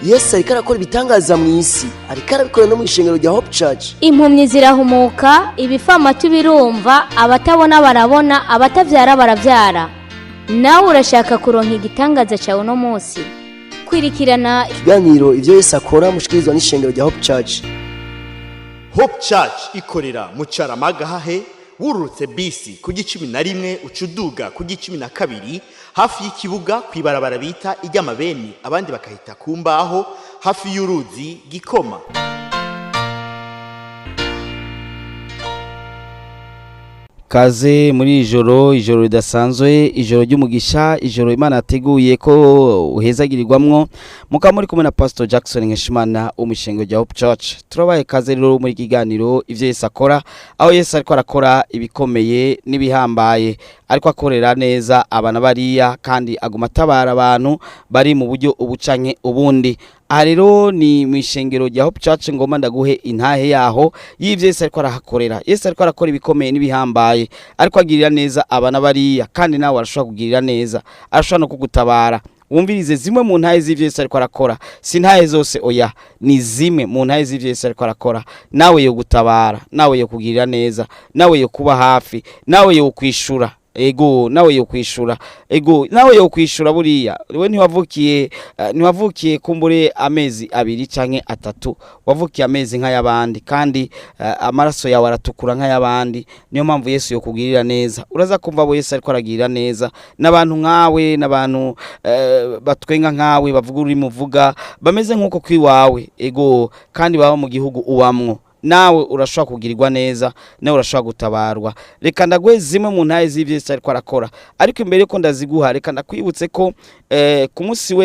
Yesu ariko arakora ibitangaza mu isi, ariko arabikora no mu ishengero rya Hope Church. Impumyi zirahumuka, ibifamatu birumva, abatabona barabona, abatavyara baravyara. Nawe urashaka kuronka igitangaza cyawe no munsi? Kwirikirana ikiganiro ivyo Yesu akora mushikirizwa n'ishengero rya Hope Church. Hope Church ikorera mu Caramagahahe, wururutse bisi ku G11 ucuduga ku G12 hafi y'ikibuga kwibarabara bita iry'amabeni, abandi bakahita kumbaho hafi y'uruzi Gikoma. Kaze muri ijoro ridasanzwe, ijoro ry'umugisha, ijoro Imana yateguye ko uhezagirirwamwo. Muka muri kumwe na Pasteur Jackson Nkeshimana umushingo rya Hope Church. Turabaye kaze rero muri kiganiro ivyo Yesu akora, aho Yesu ariko arakora ibikomeye n'ibihambaye, ariko akorera neza abana bariya kandi aguma atabara abantu bari mu buryo ubucanke ubundi. Rero ni mwishengero rya Hope Church ngoma ndaguhe intahe yaho y'ivyo Yesu ariko arahakorera. Yesu ariko arakora ibikomeye n'ibihambaye, ariko agirira neza abana bariya, kandi nawe arashobora kugirira neza, arashobora no kugutabara. Wumvirize zimwe mu ntahe z'ivyo Yesu ariko arakora, si ntahe zose oya, ni zimwe mu ntahe z'ivyo Yesu ariko arakora. Nawe yo gutabara, nawe yo kugirira neza, nawe yo kuba hafi, nawe yo kwishura. Ego nawe yo kwishura, ego nawe yo kwishura buriya. We ntiwavukiye kumbure amezi 2 canke 3, wavukiye amezi nk'ayabandi, kandi amaraso yawe aratukura nk'ayabandi. Niyo mpamvu Yesu yo kugirira neza. Uraza kumva bo Yesu ariko aragirira neza n'abantu nkawe, n'abantu batwenga nkawe, bavuga uri muvuga, bameze nkuko kwiwawe, ego kandi baba mu gihugu uwamwo. Nawe urashobora kugirirwa neza, nawe urashobora gutabarwa. Reka ndagwe zimwe mu ntahe z'ivyo Yesu ariko arakora, ariko imbere ko ndaziguha reka ndakwibutse ko ku munsi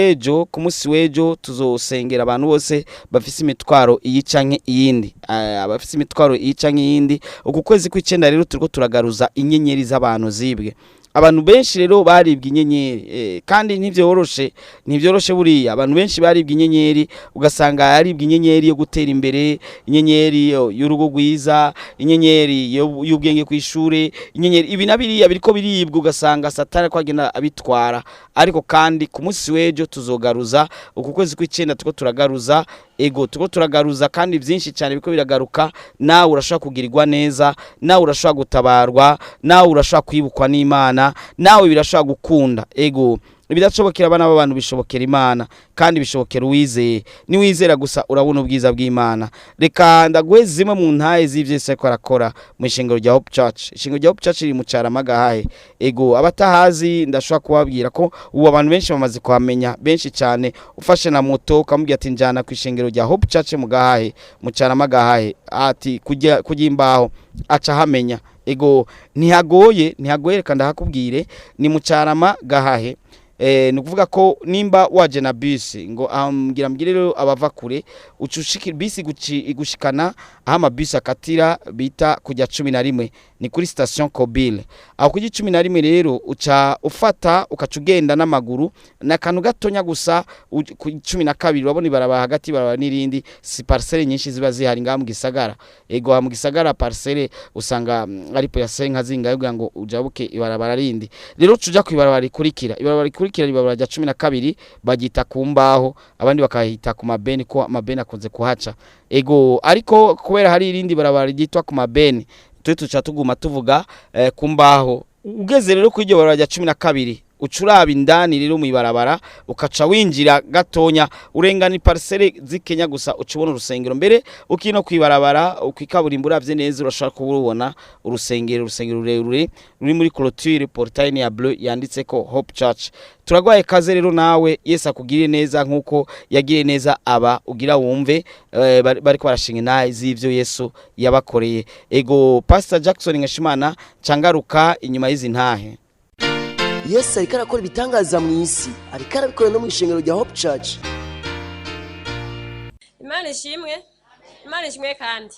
w'ejo tuzosengera abantu bose bafise imitwaro iyicanke iyindi, abafise imitwaro iyicanke iyindi. Uku kwezi kw'icenda rero turiko turagaruza inyenyeri z'abantu zibwe. Abantu benshi rero baribwa inyenyeri, kandi ntivyoroshe buriya. Abantu benshi baribwa inyenyeri, ugasanga yaribwa inyenyeri yo gutera imbere, inyenyeri y'urugo rwiza, inyenyeri y'ubwenge kw'ishure, inyenyeri ibi nabiriya biriko biribwa, ugasanga Satani ko agenda abitwara. Ariko kandi ku munsi w'ejo tuzogaruza, uku kwezi kw'icenda turiko turagaruza, ego turiko turagaruza kandi byinshi cyane biko biragaruka. Nawe urashobora kugirirwa neza, nawe urashobora gutabarwa, nawe urashobora kwibukwa n'Imana, nawe birashobora gukunda. Ego ibidashobokera abana b'abantu bishobokera Imana, kandi bishobokera uwizeye. Ni wizera gusa urabona ubwiza bw'Imana. Reka ndaguhe zimwe mu ntahe z'ivyo Yesu ariko arakora mu ishengero rya Hope Church. Ishengero rya Hope Church riri mu Caramagahahe. Ego abatahazi ndashobora kubabwira ko ubu abantu benshi bamaze kuhamenya, benshi cyane. Ufashe na moto ukamubwira ati njana ku ishengero rya Hope Church mu Gahahe, mu Caramagahahe, ati kujya imbaho aca hamenya. Ego ntihagoye reka ndahakubwire, ni mu Caramagahahe. Nukuvuga ko nimba waje na bisi ngo mbwire rero abava kure, ucushikira bisi igushikana aho amabisi akatira bita kujya 11, ni kuri station Kobile. Aho kujya 11 rero uca ufata ukacugenda n'amaguru, nakantu gatonya gusa ku 12 babona ibaraba hagati baraba n'irindi. Si parcelle nyinshi ziba zihari ngaha mu gisagara. Ego mu gisagara parcelle usanga ari po ya senka zingaye kugira ngo ujabuke ibarabara rindi. Rero tuja kwibarabara rikurikira, ibarabara ribabara rya 12 bagita kumbaho, abandi bakahita ku mabeni, ko amabeni akunze kuhaca. Ego ariko kubera hari irindi barabara ryitwa ku mabeni, tuca tuguma tuvuga kumbaho. Ugeze rero kuri iryo barabara rya 12 ucuraba indani rero mu ibarabara, ukaca winjira gatonya, urengana parcelle zikenya gusa ucubona urusengero. Mbere ukino kwibarabara ukikaburimbo uravye neza urashaka kubona urusengero rurerure ruri muri clôture portail ya bleu yanditse ko Hope Church. Turagwaye kaze rero nawe Yesu akugirire neza nkuko yagiriye neza aba ugira wumve bariko barashinga naye z'ivyo Yesu yabakoreye. Ego Pastor Jackson Nkeshimana cangaruka inyuma y'izi ntahe. Yesu ariko arakora ibitangaza mu isi, ariko arabikora no mu ishengero rya Hope Church. Imana ishimwe kandi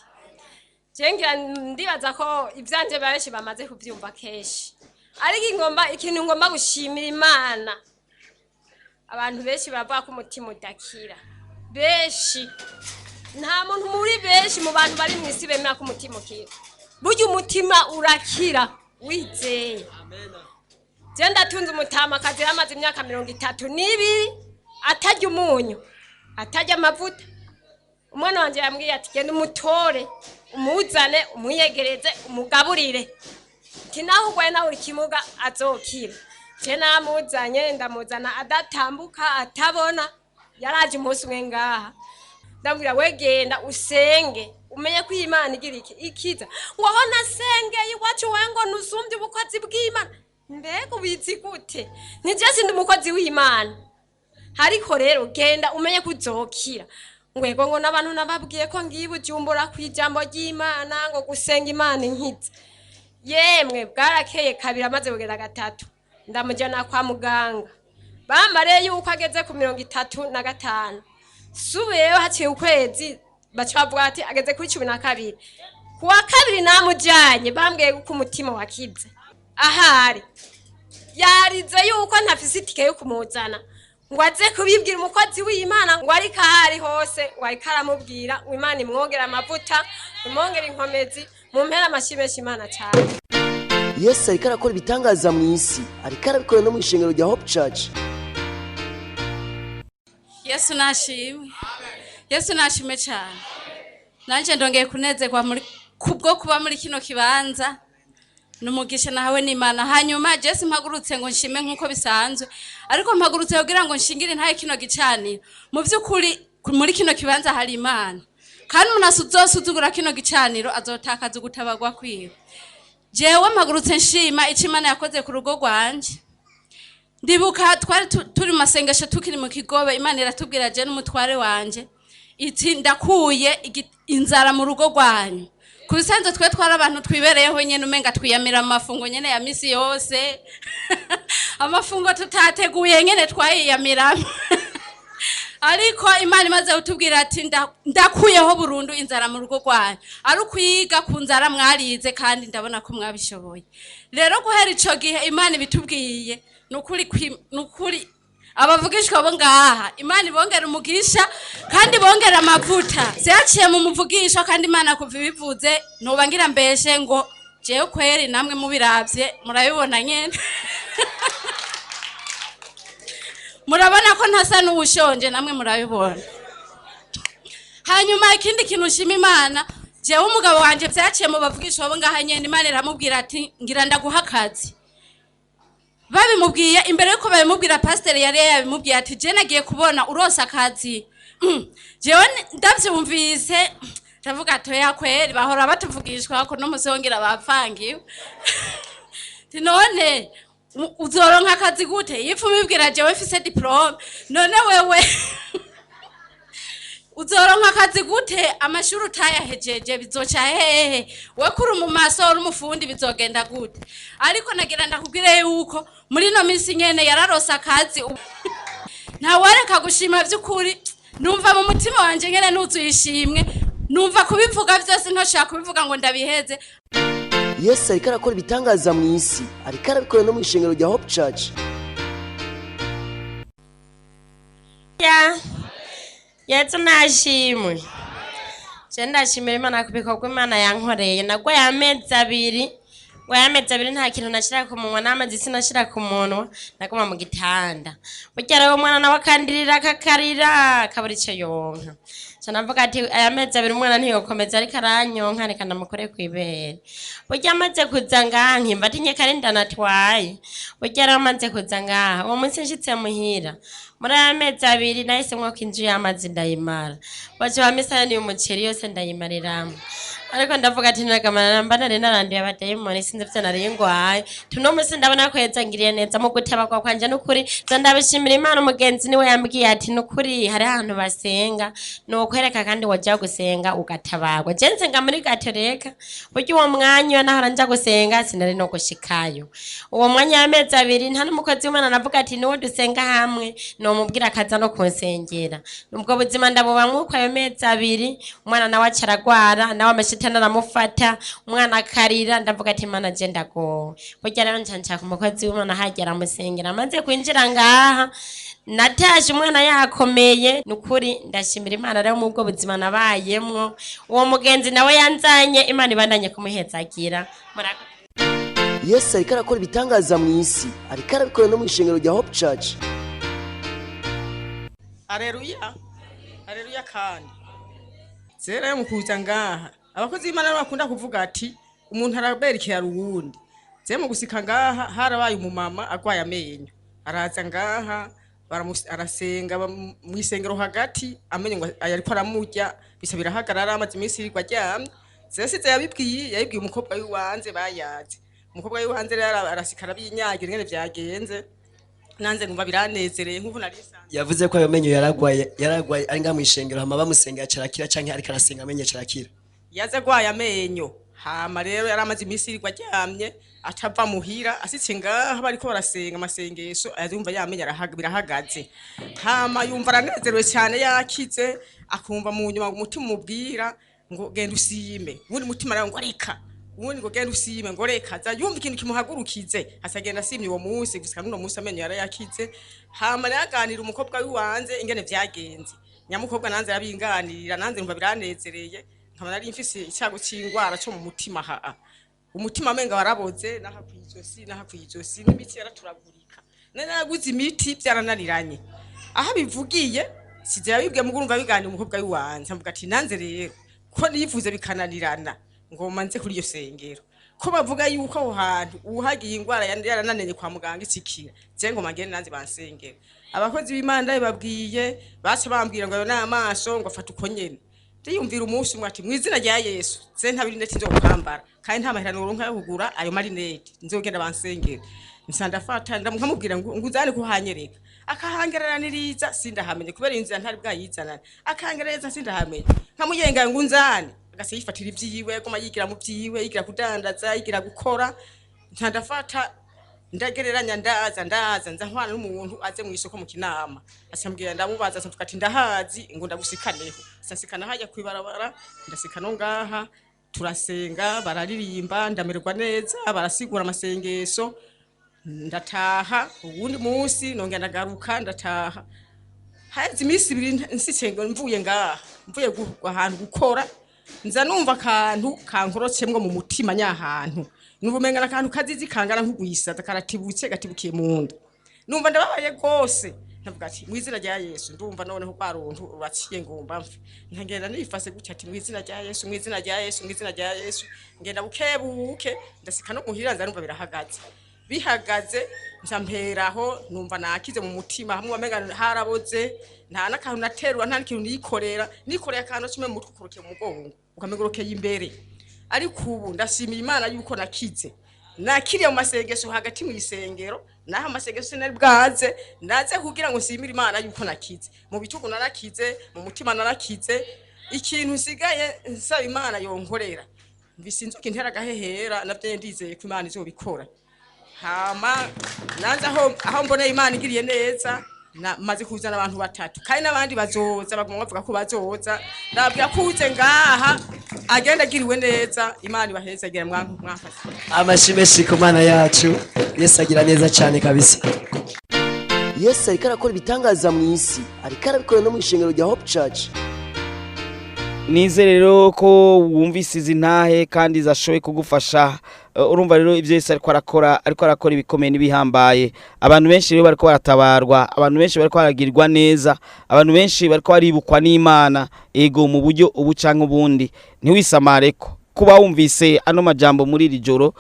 jengira ndibaza ko ivyanje bareshi bamaze kuvyumva keshi, ariko ikintu ngomba gushimira Imana. Abantu benshi bavuga ko umutima udakira, benshi nta muntu muri benshi mu bantu bari mu isi bemera ko umutima ukira. Burya umutima urakira wizeye. Amen. Jenda tunze umutama kazi yamaze imyaka 32 atarya umunyu. atajya amavuta. Umwana wanje yambwiye ati genda umutore umuzane umwiyegereze umugaburire ati naho ugwaye nawe uri kimuga azokira. Je namuzanye ndamuzana adatambuka atabona, yaraje umunsi umwe ngaha ndambwira we genda usenge umenye ko Imana igira ikiza. ngo aho nasengeye iwacu wengo nusumbye ubukozi bw'Imana. Mbega ubizi gute? Nije sindi umukozi w'Imana. Ariko rero genda umenye ko uzokira. Ngwego ngo nabantu nababwiye ko ngiye Bujumbura kwijambo ry'Imana ngo gusenga Imana inkiza. Yemwe bwarakeye kabiri amaze kugera gatatu ndamujana kwa muganga. Bamare yuko ageze ku 35. Subiyeyo haciye ukwezi baca bavuga ati ageze kuri 12. Kuwa kabiri namujanye bambwiye ko umutima wakize. Ahari yarize yuko ntafise itike yo kumuzana ngo aze kubibwira umukozi w'Imana ngo ari kahari hose ngo ari karamubwira ngo Imana imwongera amavuta imwongera inkomezi mu mpera amashimeshi Imana cyane. Yesu ariko arakora ibitangaza mu isi, ariko arabikora no mu ishengero rya Hope Church. Yesu nashimwe. Yesu nashimwe cyane. Nanje ndongeye kunezerwa muri kubwo kuba muri kino kibanza. Numugisha nawe n'Imana. Hanyuma Jesse mpagurutse ngo nshime nkuko bisanzwe. Ariko mpagurutse kugira ngo nshingire ntaye kino gicaniro. Mu byukuri muri kino kibanza hari Imana. Kandi unasuzosuzugura kino gicaniro azotakaza gutabagwa kwiwe. Jewe mpagurutse nshima icyo Imana yakoze ku rugo rwanje. Ndibuka twari turi masengesho tukiri mu Kigobe, Imana iratubwira je n'umutware wanje iti ndakuye inzara mu rugo rwanyu. Kubisanzwe twe twara abantu twibereyeho nyene umenga twiyamira amafungo nyene ya misi yose. Amafungo tutateguye nyene twayiyamira. Ariko Imana imaze utubwira ati ndakuyeho burundu inzara mu rugo rwanyu. Ari ukwiga ku nzara mwarize kandi ndabona ko mwabishoboye. Rero guhera ico gihe Imana bitubwiye nukuri abavugishwa bo ngaha Imana ibongera umugisha kandi bongera amavuta. Zaciye mu muvugisha kandi Imana kuva ibivuze nobangira mbeshe ngo jewe kweri namwe mubiravye murabibona nyene. Murabona ko ntasa n'ubushonje namwe murabibona. Hanyuma ikindi kintu nshima Imana, jewe umugabo wanje byaciye mu bavugishwa bo ngaha nyene Imana iramubwira ati ngira ndaguha akazi. Babimubwiye imbere yuko babimubwira Pasteur yari yabimubwiye ati je nagiye kubona urosa akazi. Jewe ndavyumvise ndavuga atoya kweri bahora batuvugishwa ko no musongera bapfangiwe. None uzoronka akazi gute? Yifu mibwira jewe mfise diplome. None wewe uzoronka akazi gute? Amashuri utayahejeje bizoca hehe? We kuri mu maso uri umufundi bizogenda gute? Ariko nagira ndakubwire yuko muri no minsi nyene yararosa akazi. Ntawareka gushima by'ukuri. Numva mu mutima wanje nyene nuzuye ishimwe. Numva kubivuga byose ntoshaka kubivuga ngo ndabiheze. Yesu ariko arakora ibitangaza mu isi, ariko arabikora no mu ishengero rya Hope Church. Yesu nashimwe. Je ndashimira Imana kubikorwa Imana yankoreye. Nagwaye amezi abiri. Amezi abiri nta kintu nashira ku munwa n'amazi sinashira ku munwa. Naguma mu gitanda. Bugera umwana nawe akandirira akakarira kaburi cyo yonka. Sanavuga ati aya mezi abiri umwana ntiyokomeza ariko aranyonka reka namukore kwibere. Burya amaze kuza ngaha nkimba tinye karenda natwaye. Burya amaze kuza ngaha uwo munsi nshitse muhira. Muri aya mezi abiri nahise mwako inzu y'amazi ndayimara. Baje bamisana umuceri yose ndayimariramo. Ariko ndavuga ati nagamana mbana narandiye abadayimoni sinzi vyo nari ngwaye. Tuno munsi ndabona ko yezangiriye neza mu gutabakwa kwanje n'ukuri. Ndabishimira Imana umugenzi niwe yambwiye ati n'ukuri hari ahantu basenga no kwereka kandi wajya gusenga ugatabagwa. Je nsenga muri Gatoreka. Burya uwo mwanya nahora nja gusenga sinari no gushikayo. Uwo mwanya y'amezi abiri nta n'umukozi w'Imana navuga ati niwo dusenga hamwe no mubwira akaza no kunsengera. Nubwo buzima ndabubamwe uko ayo mezi abiri umwana nawe acaragwara nawe amashitana naramufata umwana akarira ndavuga ati Imana je ndago. Burya rero ncanca ku mukozi w'Imana hagera musengera amaze kwinjira ngaha natashe umwana yakomeye nukuri ndashimira Imana rero mu bwo buzima nabayemwo. Uwo mugenzi nawe yanzanye Imana ibandanye kumuhezagira. Yesu ariko arakora ibitangaza mu isi, ariko arabikora no mu ishengero rya Hope Church. Haleluya. Haleluya kandi. Zera mu kuza ngaha. Abakozi b'Imana bakunda kuvuga ati umuntu araberekera uwundi. Ze mu gusika ngaha harabaye umumama agwaye amenyo. Araza ngaha arasenga mu isengero hagati amenye ngo ariko aramurya bisa birahagarara amaze iminsi irigwa ryamye. Zesize yabibwiye umukobwa w'iwanze bayaze. Umukobwa w'iwanze rero arasikara binyagira ngene vyagenze. Nanze numva biranezereye nk'ubu narisanze. Yavuze ko ayo menyo yaragwaye ari nga mu ishengero hama bamusengera carakira canke ariko arasenga amenye carakira. Yaza gwaye amenyo. Hama rero yaramaze iminsi irigwa ryamye atava muhira asitse ngaha bariko barasenga amasengesho azumva yamenya birahagaze. Hama yumva aranezerewe cyane yakize akumva mu nyuma umutima mubwira ngo genda usime. Ubundi mutima rero ngo reka. Ubundi ngo genda usime ngo reka. Za yumva ikintu kimuhagurukize asagenda asimye uwo munsi gusika n'uno munsi amenyo yarayakize. Hama yaganira umukobwa w'iwanze ingene vyagenze. Nyamukobwa nanze yabinganirira nanze numva biranezereye. Nkaba nari mfise icyago cy'ingwara cyo mu mutima haa. Umutima amenga waraboze naha kwijosi n'imiti yaraturagurika. Naraguze imiti byarananiranye. Aha bivugiye sije yabibwe mugurumva biganira umukobwa w'iwanze avuga ati nanze rero ko nifuze bikananirana ngo manze kuri iyo sengero. Ko bavuga yuko aho hantu uhagiye ingwara yarananenye kwa muganga itsikira. Je ngo magene nanze bansengera. Abakozi b'Imana babwiye bace bambwira ngo n'amaso ngo afata uko nyene. Ndiyumvira umunsi umwe ati mwizina rya Yesu ze ntabirinete nzo kwambara kandi nta mahera noronka yo kugura ayo marinete nzogenda bansengera. Nsandafata ndamubwira ngo nguzane ko hanyereka. Akahangeraniriza sindahamenye kubera inzira ntari bwayizanana. Akangereza sindahamenye. Nkamuyenga ngo nzane agase yifatira ibyiwe ko mayigira mu byiwe yigira kudandaza yigira gukora. Nsandafata ndagereranya ndaza nza nkwana n'umuntu aze mu isoko mu kinama asambwira ndamubaza tukati ndahazi ngo ndagusikaneho sasikana hajya kwibarabara ndasikano ngaha turasenga bararirimba ndamererwa neza barasigura amasengesho ndataha ubundi munsi nongera ndagaruka ndataha hazi imisi ibiri nsisenga mvuye ngaha mvuye ahantu gukora nza numva akantu kankorotsemwe mu mutima nyahantu nubumenga nakantu kazizi kangana nk'ugwisa karatibutse gatibukiye mu nda numva ndababaye gose ndavuga ati mwizina rya Yesu ndumva none ko baruntu baciye ngomba mfe nkagenda nifase gutya ati mwizina rya Yesu mwizina rya Yesu mwizina rya Yesu ngenda bukebuke ndasika no muhira nza numva bihagaze nzamperaho numva nakize mu mutima hamwe wamenga haraboze nta nakantu naterura nta n'ikintu nikoreye akantu kimwe mu mutwe kuruke mu mugongo ukamegorokeye imbere. Ariko ubu ndashimira Imana yuko nakize nakiriye mu masengesho hagati mu isengero naho amasengesho sinari bwaze ndaze kugira ngo nsimire Imana yuko nakize mu bitugu narakize mu mutima narakize ikintu sigaye nsaba Imana yonkorera bisinzo kintera gahehera navye ndizeye ko Imana izobikora. Hama nanza aho mbone Imana igiriye neza maze kuzana abantu batatu kandi nabandi bazoza bagomba bavuga ko bazoza ndabwira kuze ngaha agenda agiriwe neza Imana ibaheza agira mwafata Amashimwe ku Mana yacu Yesu agira neza cyane kabisa. Yesu ariko arakora ibitangaza mu isi ariko arabikora no mu ishengero rya Hope Church. Nizere rero ko wumvise izi ntahe kandi zashoboye kugufasha. Urumva rero ibyo Yesu ariko arakora ibikomeye n'ibihambaye. Abantu benshi rero bariko baratabarwa, abantu benshi bariko baragirwa neza, abantu benshi bariko baribukwa n'Imana ego mu buryo ubucanka ubundi. Ntiwisamareko kuba wumvise ano majambo muri iri joro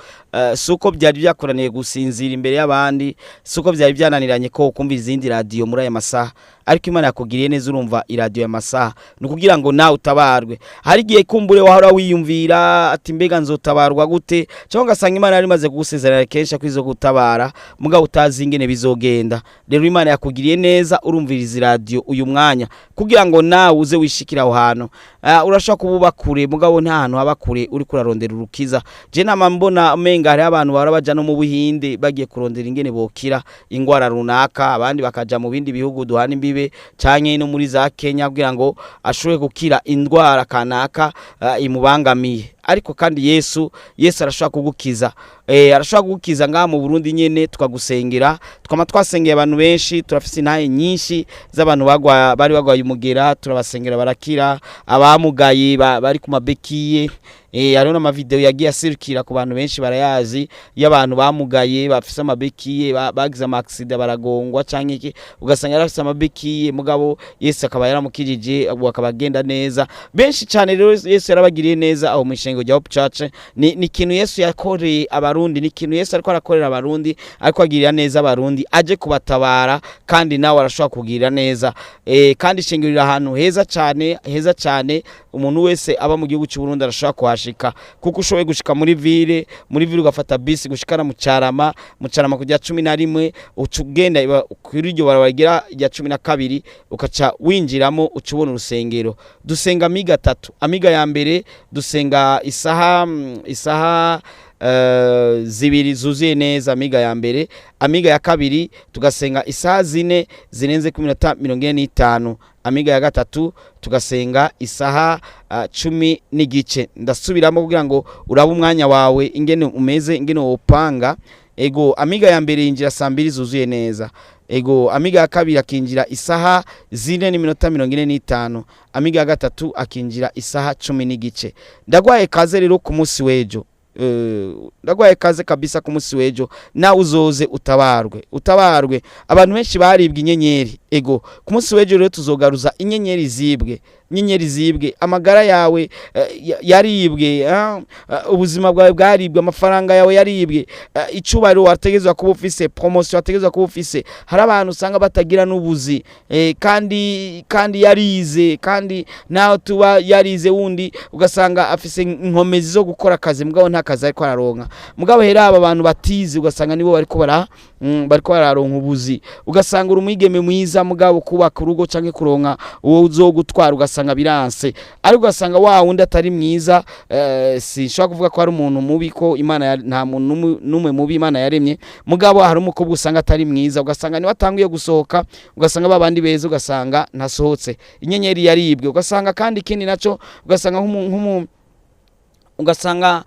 suko byari byakoraniye gusinzira imbere y'abandi, suko byari byananiranye ko kumva izindi radio muri aya masaha, ariko Imana yakugiriye neza urumva iradio ya masaha nukugira ngo nawe utabarwe. Hari giye kumbure wahora wiyumvira ati mbega nzotabarwa gute cyangwa ngasanga Imana yari maze kugusezerera kenshi kwizo gutabara mugabo utazi ingene bizogenda. Rero Imana yakugiriye neza urumviriza radio uyu mwanya kugira ngo nawe uze wishikira aho hantu. Urashaka kububa kure mugabo nta hantu haba kure uri kurarondera urukiza. Je nama mbona menga hari abantu barabaja no mu Buhinde bagiye kurondera ingene bokira ingwara runaka, abandi bakaja mu bindi bihugu duhana imbibe canke no muri za Kenya kugira ngo ashobore gukira indwara kanaka imubangamiye. Ariko kandi Yesu arashaka kugukiza. arashobora gukiza ngaha mu Burundi nyene tukagusengera twama twasengeye abantu benshi turafise intahe nyinshi z'abantu bari bagwaye umugera turabasengera barakira abamugaye bari ku mabekiye hariho n'amavideo yagiye asirukira ku bantu benshi barayazi y'abantu bamugaye bafise amabekiye bagize amaaccident baragongwa canke iki ugasanga yarafise amabekiye mugabo Yesu akaba yaramukijije akaba agenda neza benshi cyane rero Yesu yarabagiriye neza aho mu ishengo rya Hope Church ni ikintu Yesu yakoreye abarundi ni ikintu Yesu ariko arakorera abarundi ariko agirira neza abarundi aje kubatabara kandi nawe arashobora kugirira neza kandi ishengero ahantu heza cyane umuntu wese aba mu gihugu cy'u Burundi arashobora kuhashika kuko ushoboye gushika muri ville ugafata bisi gushikana mu Carama kujya 11 ucugenda kuri iryo barabagira ya 12 ukaca winjiramo ucubona urusengero dusenga amiga 3 amiga ya mbere dusenga isaha zibiri zuzuye neza amiga ya mbere amiga ya kabiri tugasenga isaha 4 zirenze ku minota 45 amiga ya gatatu tugasenga isaha 10 n'igice ndasubiramo kugira ngo urabe umwanya wawe ingene umeze ingene wopanga ego amiga ya mbere yinjira saa 2 zuzuye neza ego amiga ya kabiri akinjira isaha 4 n'iminota 45 amiga ya gatatu akinjira isaha 10 n'igice ndagwaye kaze rero ku munsi wejo ndagwaye kaze kabisa ku munsi wejo na uzoze utabarwe abantu benshi baribwa inyenyeri ego ku munsi wejo rero tuzogaruza inyenyeri zibwe amagara yawe yaribwe ubuzima bwawe bwaribwe amafaranga yawe yaribwe icubaro wategezwa kuba ufise promotion wategezwa kuba ufise hari abantu usanga batagira n'ubuzi kandi yarize kandi naho tuba yarize wundi ugasanga afise inkomezi zo gukora akazi mugabo nta kazi ariko araronka mugabo hera aba bantu batize ugasanga nibo bariko bararonka ubuzi ugasanga urumwigeme mwiza mugabo kubaka urugo canke kuronka uwo uzogutwara ugasanga biranse ari ugasanga wa wundi atari mwiza sinshobora kuvuga ko ari umuntu mubi ko Imana nta muntu numwe mubi Imana yaremye mugabo hari umukobwa usanga atari mwiza ugasanga ni watangiye gusohoka ugasanga babandi beza ugasanga ntasohotse inyenyeri yaribwe ugasanga kandi ikindi naco ugasanga ugasanga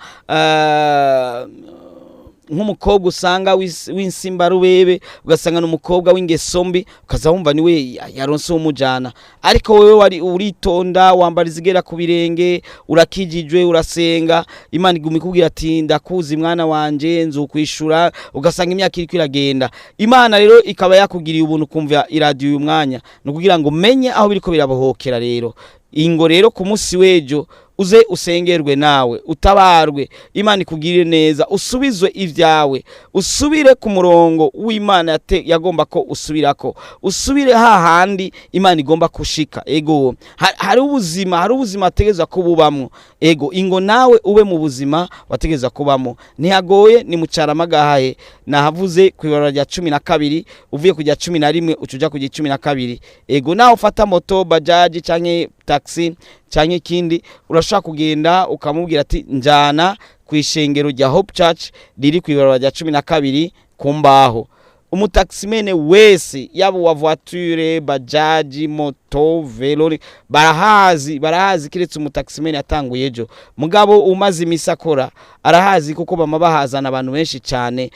nk'umukobwa usanga w'insimba rubebe ugasanga n'umukobwa w'ingeso mbi ukaza wumva niwe yaronse umujana ariko wewe wari uritonda wambara izigera ku birenge urakijijwe urasenga Imana iguma ikubwira ati ndakuzi mwana wanje nzokwishura ugasanga imyaka iri kwiragenda Imana rero ikaba yakugiriye ubuntu kumva iradio uyu mwanya no kugira ngo menye aho biriko birabohokera rero ingo rero ku munsi wejo uze usengerwe nawe utabarwe Imana ikugirire neza usubizwe ivyawe usubire ku murongo w'Imana yagomba ko usubirako usubire hahandi Imana igomba kushika ego hari ubuzima ategeza kububamwo ego ingo nawe ube mu buzima wategeza kubamo ntihagoye ni mu Carama gahaye nahavuze kwibara rya 12 uvuye kujya 11 ucuja kujya 12 ego nawe ufata moto bajaji canke taxi canke ikindi urashaka kugenda ukamubwira ati njana kwishengero rya Hope Church riri kwibara rya 12 kumbaho umutaximene wese yabo wa voiture bajaji moto velo barahazi kiretse umutaximene atanguye ejo mugabo umaze imisakora arahazi kuko bama bahazana abantu benshi cyane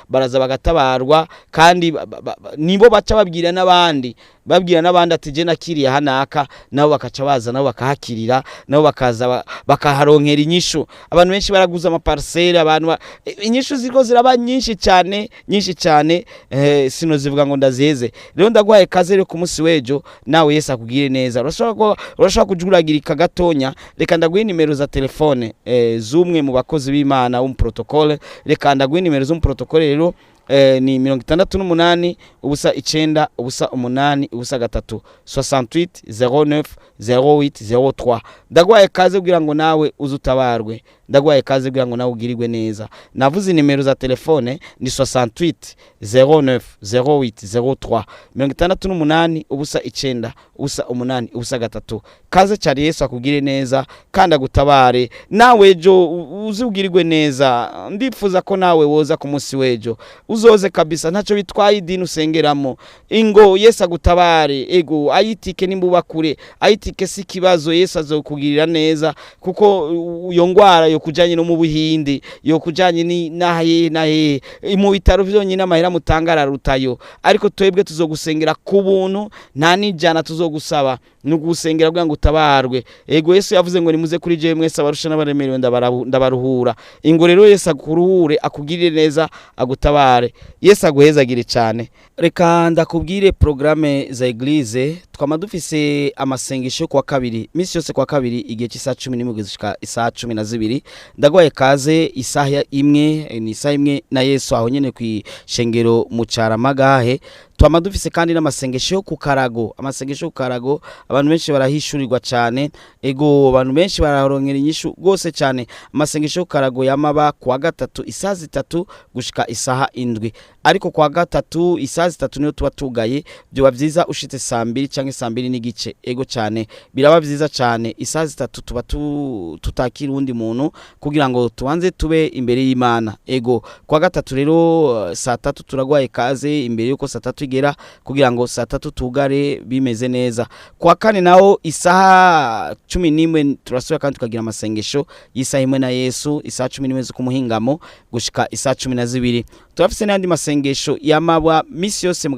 baraza bagatabarwa kandi nibo baca babwira n'abandi ati je nakiriye hanaka nabo bakaca baza nabo bakahakirira nabo bakaza bakaharonkera inyishu abantu benshi baraguza ama parcelle abantu inyishu ziko ziraba nyinshi cyane sino zivuga ngo ndazeze rero ndagwaye kaze rero ku munsi wejo nawe Yesu akugire neza urashaka kujuragirika gatonya reka ndaguhe nimero za telefone zumwe mu bakozi b'Imana protocole reka ndaguhe nimero zo protocole rero ni 68 ubusa 9 ubusa 8 ubusa 3 68 09 08 03 ndagwaye kaze kugira ngo nawe uzutabarwe ndagwaye kaze kugira ngo nawe ugirirwe neza. Navuze nimero za telefone ni 68 09 08 03 68 ubusa 9 ubusa 8 ubusa 3. Kaze cyari Yesu akugire neza kandi agutabare, nawe ejo uzi ugirirwe neza. Ndifuza ko nawe woza ku munsi wejo uzoze kabisa, ntacyo bitwaye idini usengeramo. Ingo Yesu agutabare, ego ayitike nimbuba kure, ayitike si kibazo, Yesu azokugirira neza, kuko iyo ngwara yo kujanye no mu Buhindi, yo kujanye ni nahe mu bitaro byonyine amahera mutangara rutayo, ariko twebwe tuzogusengera ku buntu, nta nijana tuzogusaba, nugusengera kugira ngo utabarwe. Ego Yesu yavuze ngo nimuze kuri je mwese abarusha n'abaremerewe ndabaruhura. Ingo rero Yesu akuruhure, akugirire neza, agutabare. Yesu aguhezagire cyane. Reka ndakubwire programme za Eglise. Twama dufise amasengesho kwa kabiri, misi yose kwa kabiri igihe cy'isaha 11 gushika isaha 12. Ndagwaye kaze isaha imwe, ni isaha imwe na Yesu aho nyene kwishengero mu Caramagahe. Twama dufise kandi n'amasengesho ku Karago. Amasengesho ku Karago abantu benshi barahishurirwa cyane, ego abantu benshi bararongera inyishu gose cyane. Amasengesho ku Karago yamaba kwa gatatu isaha 3 gushika isaha 7, ariko kwa gatatu isaha 3 niyo tuba tugaye. Byo bavyiza ushitse saa 2 canke saa 2 n'igice, ego cyane biraba vyiza cyane. Isaha 3 tuba tutakira undi muntu kugira ngo tubanze tube imbere y'Imana. Ego kwa gatatu rero saa 3 turagwaye kaze imbere yuko saa 3 igera kugira ngo saa 3 tugare bimeze neza. Kwa kane naho isaha 11 turasubira kandi tukagira amasengesho y'isaha imwe na Yesu, isaha 11 zo kumuhingamo gushika isaha 12. Turafise n'andi masengesho yamaba misi yose mu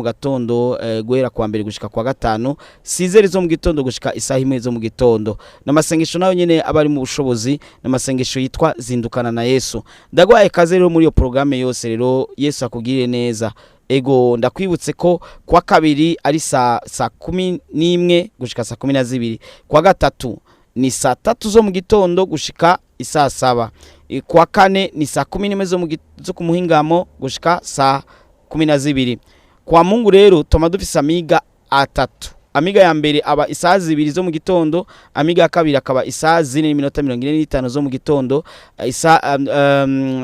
gatondo, guhera kwa mbere gushika kwa gatanu, 6 zo mu gitondo gushika isaha 1 zo mu gitondo. N'amasengesho nayo nyene abari mu bushobozi, n'amasengesho yitwa zindukana na Yesu. Ndagwaye kaze rero muri iyo programme yose rero Yesu akugirire neza. Ego ndakwibutse ko kwa kabiri ari saa 11 gushika saa 12, kwa gatatu ni saa 3 zo mu gitondo gushika isaa 7, kwa kane ni saa 11 zo kumuhingamo gushika saa 12. Kwa Mungu rero tuma dufise amiga atatu. Amiga ya mbere aba isaha 2 zo mu gitondo, amiga ya kabiri akaba isaha 4:45 zo mu gitondo,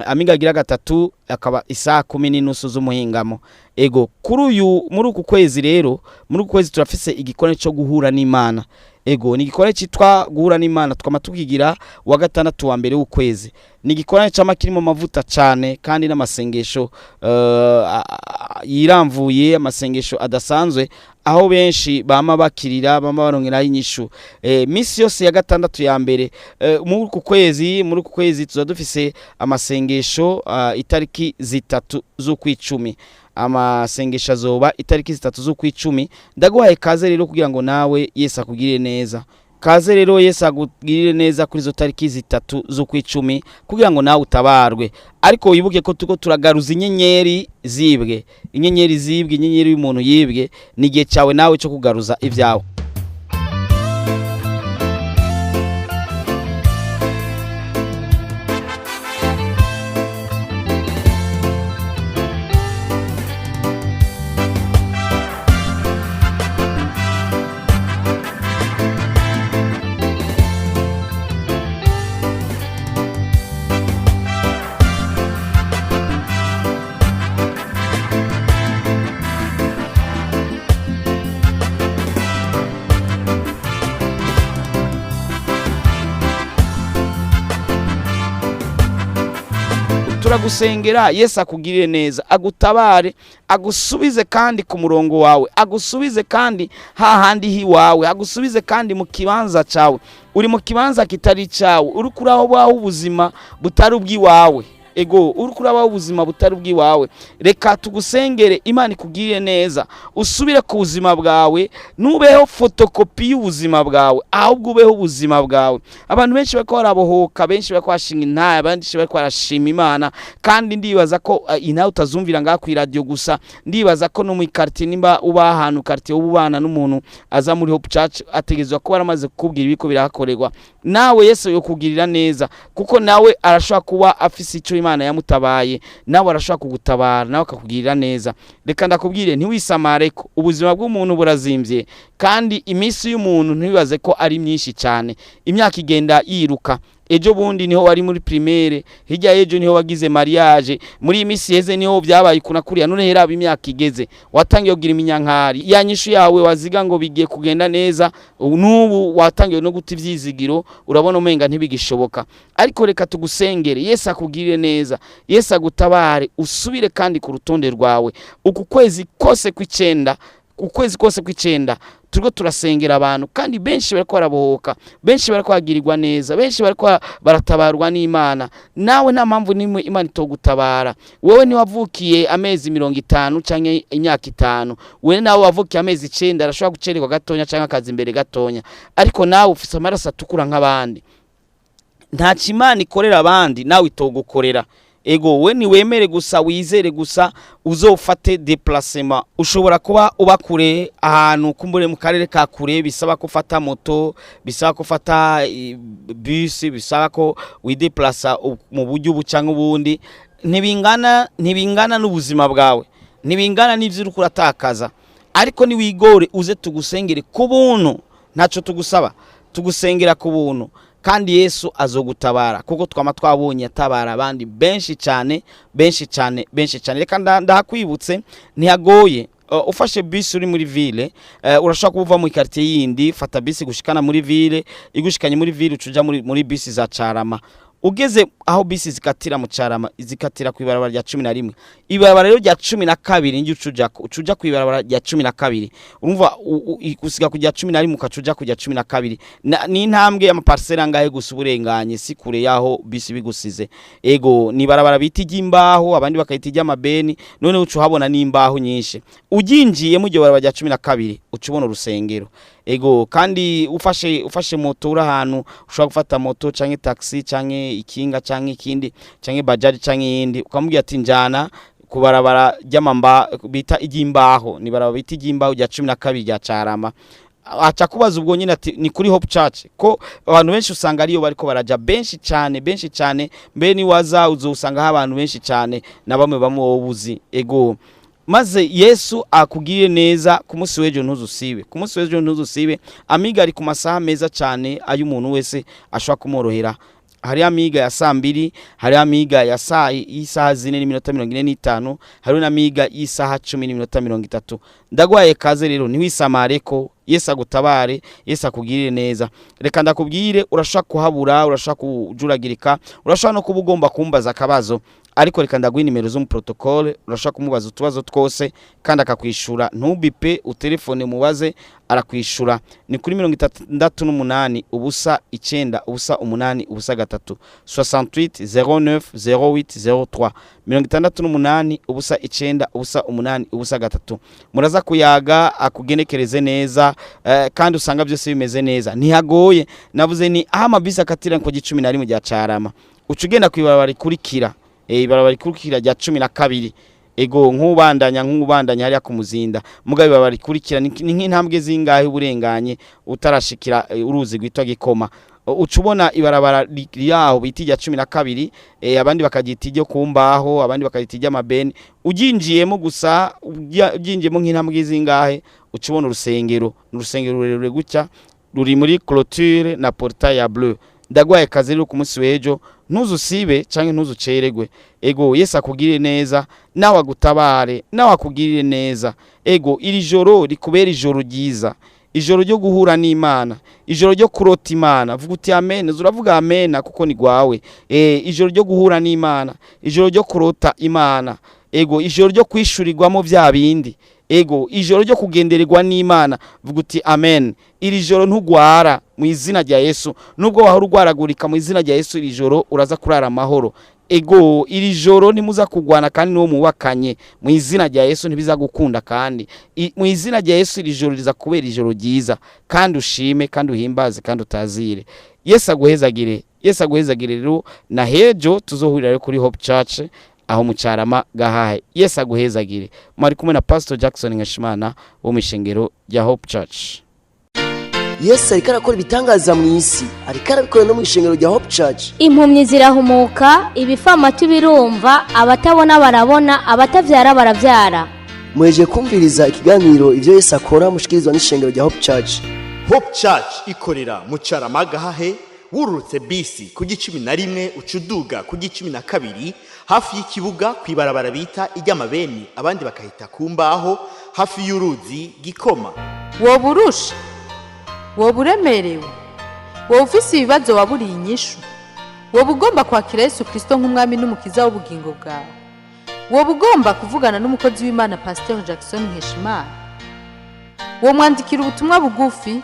amiga gira gatatu akaba isaha 10:30 zo muhingamo. Ego muri uku kwezi rero, muri uku kwezi turafise igikone cyo guhura n'Imana. Ego ni igikone cyitwa guhura n'Imana, twama tukigira wa gatandatu wa mbere w'ukwezi. Ni igikone cy'amakirimo mavuta cyane kandi n'amasengesho yiramvuye, amasengesho adasanzwe, aho benshi bama bakirira, bama barongera inyishu. Misi yose ya gatandatu ya mbere muri uku kwezi tuzadufise amasengesho itariki 3 z'ukwicumi. Amasengesho azoba itariki 3 z'ukwicumi. Ndagwaye kaze rero kugira ngo nawe Yesu akugirire neza. Kaze rero Yesu agugirire neza kuri zo tariki 3 z'ukwicumi kugira ngo nawe utabarwe. Ariko wibuke ko tuko turagaruza inyenyeri zibwe, inyenyeri y'umuntu yibwe. Ni gihe cyawe nawe cyo kugaruza ibyawe. Turagusengera Yesu akugirire neza, agutabare, agusubize kandi ku murongo wawe, agusubize kandi hahandi hiwawe, agusubize kandi mu kibanza cyawe. Uri mu kibanza kitari cyawe, uri kuraho baho ubuzima butari ubwiwawe. Ego uri kuraho ubuzima butari ubwiwawe. Reka tugusengere Imana ikugirire neza, usubire ku buzima bwawe, nubeho fotokopi y'ubuzima bwawe, ahubwo ubeho ubuzima bwawe. Abantu benshi bako barabohoka, benshi bako bashinga intaya, abandi bako barashima Imana, kandi ndibaza ko inawe utazumvira ngaha ku radio gusa. Ndibaza ko no mu quartier nimba uba ahantu quartier ubana n'umuntu aza muri Hope Church ategezwa ko baramaze kukubwira ibiko birahakorerwa. Nawe Yesu yokugirira neza, kuko nawe arashobora kuba afise icyo Imana yamutabaye, nawe arashobora kugutabara, nawe akakugirira neza. Reka ndakubwire ntiwisamare ko ubuzima bw'umuntu burazimvye, kandi iminsi y'umuntu ntibibaze ko ari myinshi cyane. Imyaka igenda yiruka, ejo bundi niho wari muri primaire, hirya ejo niho wagize mariage, muri iyi minsi yeze niho byabaye kuna kuriya, none heraba imyaka igeze watangiye kugira iminyankari ya nyishu yawe waziga ngo bigiye kugenda neza, n'ubu watangiye no guta ivyizigiro, urabona umenga ntibigishoboka. Ariko reka tugusengere, Yesu akugirire neza, Yesu agutabare, usubire kandi ku rutonde rwawe. Uku kwezi kose kw'icenda, ukwezi kose kw'icenda turiko turasengera abantu, kandi benshi bariko barabohoka, benshi bariko bagirirwa neza, benshi bariko baratabarwa n'Imana. Nawe nta mpamvu nimwe Imana itogutabara. Wewe ni wavukiye amezi 50 canke imyaka 5, wewe nawe wavukiye amezi 9, arashobora gucererwa gatonya canke akazi imbere gatonya, ariko nawe ufise amaraso atukura nk'abandi. Nta Imana ikorera abandi nawe itogukorera. Ego we ni wemere gusa, wizere gusa, uzofate déplacement. Ushobora kuba uba kure ahantu kumbure mu karere ka kure, bisaba ko fata moto, bisaba ko fata bus, bisaba ko wideplaça mu buryo bucanga ubundi. Ntibingana n'ubuzima bwawe, ntibingana n'ivyo uri kuratakaza. Ariko ni wigore uze tugusengere ku buntu, ntaco tugusaba, tugusengera ku buntu. Kandi Yesu azogutabara, kuko twama twabonye atabara abandi benshi cyane. Reka ndahakwibutse, ntiyagoye. Ufashe bisi uri muri ville, urashaka kuva mu quartier yindi, fata bisi gushikana muri ville, igushikanye muri ville ucuja muri bisi za Carama. Ugeze aho bisi zikatira mu Carama, zikatira ku ibarabara rya 11, ibarabara rero rya 12 ngi ucuja ku ibarabara rya 12, urumva usiga kujya 11 ukacuja kujya 12. Ni intambwe y'amaparcelle angahe gusa uburenganye, si kure yaho bisi bigusize. Ego ni barabara biti ry'imbaho, abandi bakayitijya amabeni, none ucu habona n'imbaho nyinshi. Ujinjiye mu gihe barabara rya 12 ucubona urusengero. Ego kandi ufashe moto uri ahantu, ushobora gufata moto canke taxi canke ikinga canke ikindi canke bajaji canke yindi, ukamubwira ati njana kubarabara ry'amamba bita ijimbaho, ni barabara bita ijimbaho rya 12 rya Carama. Acha kubaza ubwo nyine ati ni kuri Hope Church, ko abantu benshi usanga ariyo bariko baraja benshi cyane, mbe ni waza uzosanga abantu benshi cyane na bamwe bamubuzi. Ego maze Yesu akugirire neza, ku munsi w'ejo ntuzusibe, amiga ari ku masaha meza cyane ay'umuntu wese ashobora kumorohera. Hari amiga ya 2:00, hari amiga ya isaha 4:45, hari n'amiga isaha 10:30. Ndagwaye kaze rero, ntiwisamare ko Yesu agutabare, Yesu akugirire neza. Reka ndakubwire, urashaka kuhabura, urashaka kujuragirika, urashaka no kubugomba kumbaza akabazo, ariko reka ndaguha nimero zo mu protocole, urashaka kumubaza utubazo twose kandi akakwishura. Ntubipe, utelefone mubaze arakwishura. Ni kuri 38 ubusa 9 ubusa 8 ubusa 3 68 09 08 03 38 ubusa 9 ubusa 8 ubusa 3. Muraza kuyaga akugenekereze neza, kandi usanga byose bimeze neza, ntihagoye. Navuze ni aho amabisi akatira ko 11 rya Carama, ucugenda kwibarabara rikurikira, ibarabara rikurikira rya 12. Ego nk'ubandanya hariya ku Muzinda, mugabe ibarabara rikurikira ni nk'intambwe zingahe uburenganye utarashikira uruzi gwitwa Gikoma. Ucubona ibarabara yaho bitijya 12, abandi bakagitijyo kumbaho, abandi bakagitijya amabeni. Ujinjiyemo gusa, ujinjiyemo nk'intambwe zingahe ucubona urusengero rurerure gutya, ruri muri clôture na portail ya bleu. Ndagwaye kazi rero ku munsi w'ejo, ntuzusibe canke ntuzuceregwe. Ego Yesu akugirire neza, nawe agutabare, nawe akugirire neza. Ego iri joro rikubera ijoro ryiza, ijoro ryo guhura n'Imana, ijoro ryo kurota Imana. Vuga uti amen, uravuga amen kuko ni gwawe. Ijoro ryo guhura n'Imana, ijoro ryo kurota Imana. Ego ijoro ryo kwishurirwamo bya bindi. Ego ijoro ryo kugendererwa n'Imana. Vuga uti amen. Iri joro ntugwara mu izina rya Yesu, nubwo wahora urwaragurika mu izina rya Yesu, iri joro uraza kurara amahoro. Ego iri joro ntimuza kugwana kandi no mubakanye, mu izina rya Yesu ntibiza gukunda, kandi mu izina rya Yesu iri joro riza kubera ijoro ryiza, kandi ushime kandi uhimbaze kandi utazire. Yesu aguhezagire, Yesu aguhezagire rero, na hejo tuzohurira kuri Hope Church aho mu Carama gahahe. Yesu aguhezagire. Mwari kumwe na Pastor Jackson Nkeshimana wo mishengero ya Hope Church. Yesu ariko arakora ibitangaza mu isi, ariko arabikora no mu ishengero rya Hope Church. Impumyi zirahumuka, ibifamatu birumva, abatabona barabona, abatavyara baravyara. Mweje kumviriza ikiganiro ivyo Yesu akora mushikirizwa n'ishengero rya Hope Church. Hope Church ikorera mu Carama gahahe, wururutse bisi ku G11 ucuduga ku G12 hafi y'ikibuga kwibarabara bita iry'amabeni abandi bakahita kumbaho hafi y'uruzi Gikoma. Woburusha, woburemerewe, wowe ufise ibibazo waburiye inyishu, wowe ugomba kwakira Yesu Kristo nk'umwami n'umukiza w'ubugingo bwawe, wowe ugomba kuvugana n'umukozi w'Imana Pasteur Jackson Nkeshimana, wowe mwandikira ubutumwa bugufi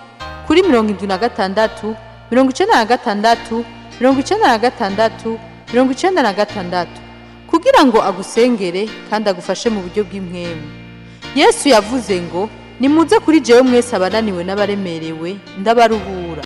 kuri 76 96 96 96 kugira ngo agusengere kandi agufashe mu buryo bw'impwemu. Yesu yavuze ngo nimuze kuri jewe mwese abananiwe n'abaremerewe ndabaruhura.